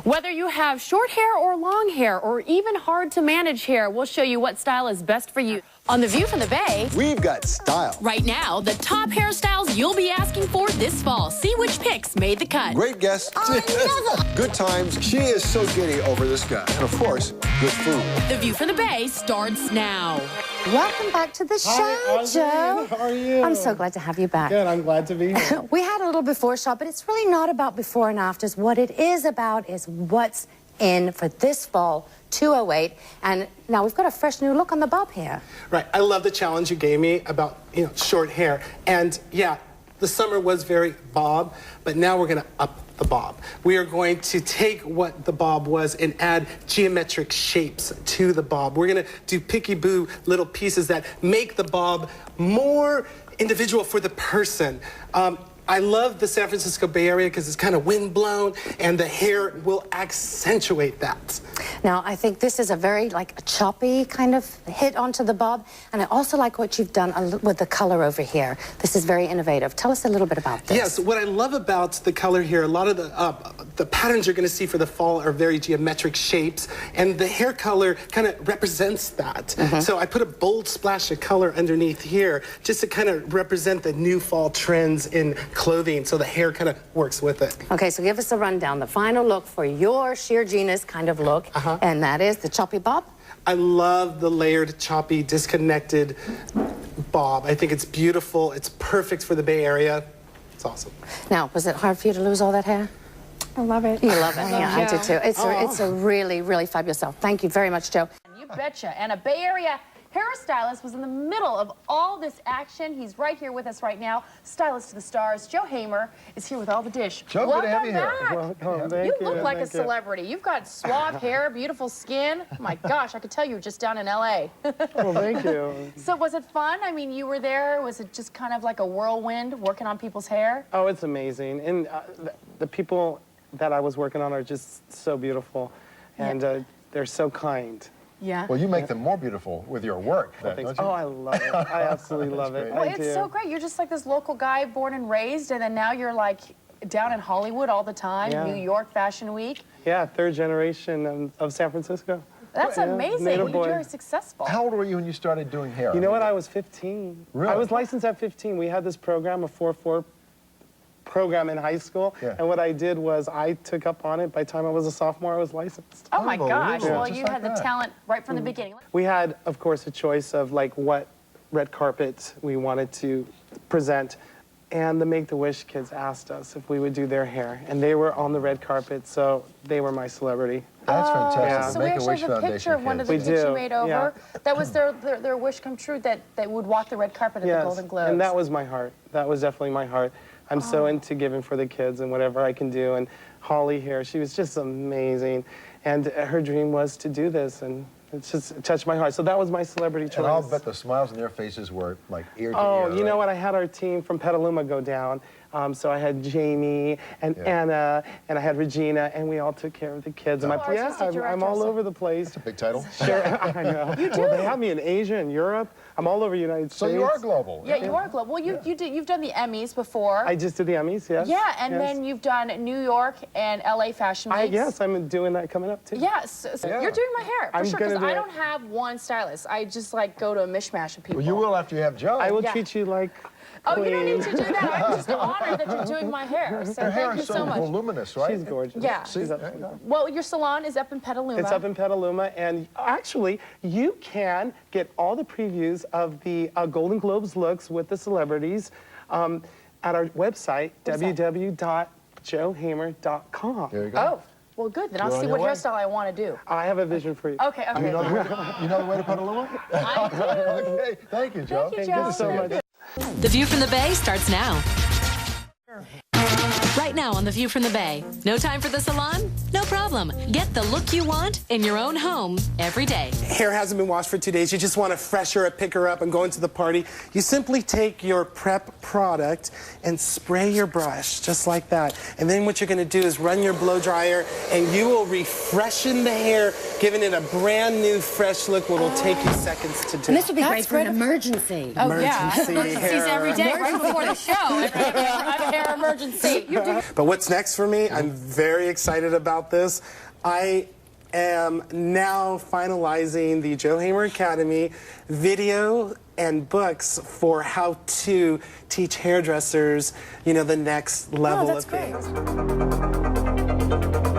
Whether you have short hair or long hair or even hard to manage hair, we'll show you what style is best for you. On The View from the Bay, we've got style. Right now, the top hairstyles you'll be asking for this fall. See which picks made the cut. Great guests. Good times. She is so giddy over this guy. And of course, good food. The View from the Bay starts now. Welcome back to the show, Joe. How are you? I'm so glad to have you back. Good, I'm glad to be here. We had a little before shot, but it's really not about before and afters. What it is about is what's in for this fall, 208. And now we've got a fresh new look on the bob hair. Right, I love the challenge you gave me about, short hair. And yeah, the summer was very bob, but now we're gonna up the bob. We are going to take what the bob was and add geometric shapes to the bob. We're gonna do picky-boo little pieces that make the bob more individual for the person. I love the San Francisco Bay Area because it's kind of wind-blown, and the hair will accentuate that. Now, I think this is a very, a choppy kind of hit onto the bob, and I also like what you've done with the color over here. This is very innovative. Tell us a little bit about this. Yes, what I love about the color here, a lot of the patterns you're going to see for the fall are very geometric shapes, and the hair color kind of represents that. So I put a bold splash of color underneath here just to kind of represent the new fall trends in clothing, so the hair kind of works with it. Okay, so give us a rundown. The final look for your sheer genius kind of look, and that is the choppy bob. I love the layered, choppy, disconnected bob. I think it's beautiful. It's perfect for the Bay Area. It's awesome. Now, was it hard for you to lose all that hair? I love it. You love it. Yeah, I do too. It's a really, really fabulous style. Thank you very much, Joe. You betcha. And a Bay Area hairstylist was in the middle of all this action. He's right here with us right now. Stylist to the stars, Joe Hamer, is here with all the dish. Joe, good to have you here. Welcome. You look like a celebrity. You've got suave hair, beautiful skin. Oh my gosh, I could tell you were just down in L.A. Well, thank you. So was it fun? I mean, you were there. Was it just kind of like a whirlwind working on people's hair? Oh, it's amazing. And the people that I was working on are just so beautiful. And they're so kind. Yeah. Well, you make them more beautiful with your work. Don't you? Oh, I love it. I absolutely love it. Well, it's so great. You're just like this local guy born and raised, and then now you're like down in Hollywood all the time, New York Fashion Week. Yeah, third generation of San Francisco. That's amazing. Native You're boy. very successful. How old were you when you started doing hair? You know what? I was 15. Really? I was licensed at 15. We had this program, a 4-4 program in high school, and what I did was I took up on it. By the time I was a sophomore, I was licensed. Oh my gosh, well, Just you like had the talent right from the beginning. We had, of course, a choice of what red carpet we wanted to present, and the Make-A-Wish kids asked us if we would do their hair, and they were on the red carpet, so they were my celebrity. That's fantastic. Yeah. So we actually have a picture of one of the kids you made over. That was their wish come true, that they would walk the red carpet at the Golden Globes. And that was my heart. That was definitely my heart. I'm so into giving for the kids and whatever I can do. And Holly here, she was just amazing. And her dream was to do this, and it just touched my heart. So that was my celebrity choice. And I'll bet the smiles on their faces were like ear to ear. Oh, you know what? I had our team from Petaluma go down. So I had Jamie and Anna, and I had Regina, and we all took care of the kids. And I'm all over the place. That's a big title. Sure, I know. You do. Well, they have me in Asia and Europe. I'm all over the United States. So you are global. Yeah, you are global. Well, you've done the Emmys before. I just did the Emmys, yes. Yeah, and then you've done New York and LA Fashion Weeks. Yes, I'm doing that coming up too. Yes, so you're doing my hair for sure. Because I don't have one stylist. I just go to a mishmash of people. Well, you will after you have Joe. I will treat you like Oh, queen. you don't need to do that. I'm just honored that you're doing my hair. So Your hair thank you is so much. voluminous, right? She's gorgeous. Yeah. She's Well, your salon is up in Petaluma. It's up in Petaluma, and actually, you can get all the previews of the Golden Globes looks with the celebrities at our website, www.joehamer.com. There you go. Oh, well, good. Then I'll see what hairstyle I want to do. I have a vision for you. Okay, okay. You know the way to Petaluma? I do. Okay, thank you, Joe. Thank you, Joe. Thank you so much. The View from the Bay starts now. Right now on The View from the Bay. No time for the salon? No problem. Get the look you want in your own home every day. Hair hasn't been washed for 2 days. You just want to fresh her up, pick her up, and go into the party. You simply take your prep product and spray your brush, just like that. And then what you're going to do is run your blow dryer, and you will refreshen the hair, giving it a brand new, fresh look, what will take you seconds to do. And this would be great for an emergency. Oh, yeah. Emergency hair. Sees every day right before the show. A hair emergency. You do But what's next for me? I'm very excited about this. I am now finalizing the Joe Hamer Academy video and books for how to teach hairdressers, the next level that's of great. things.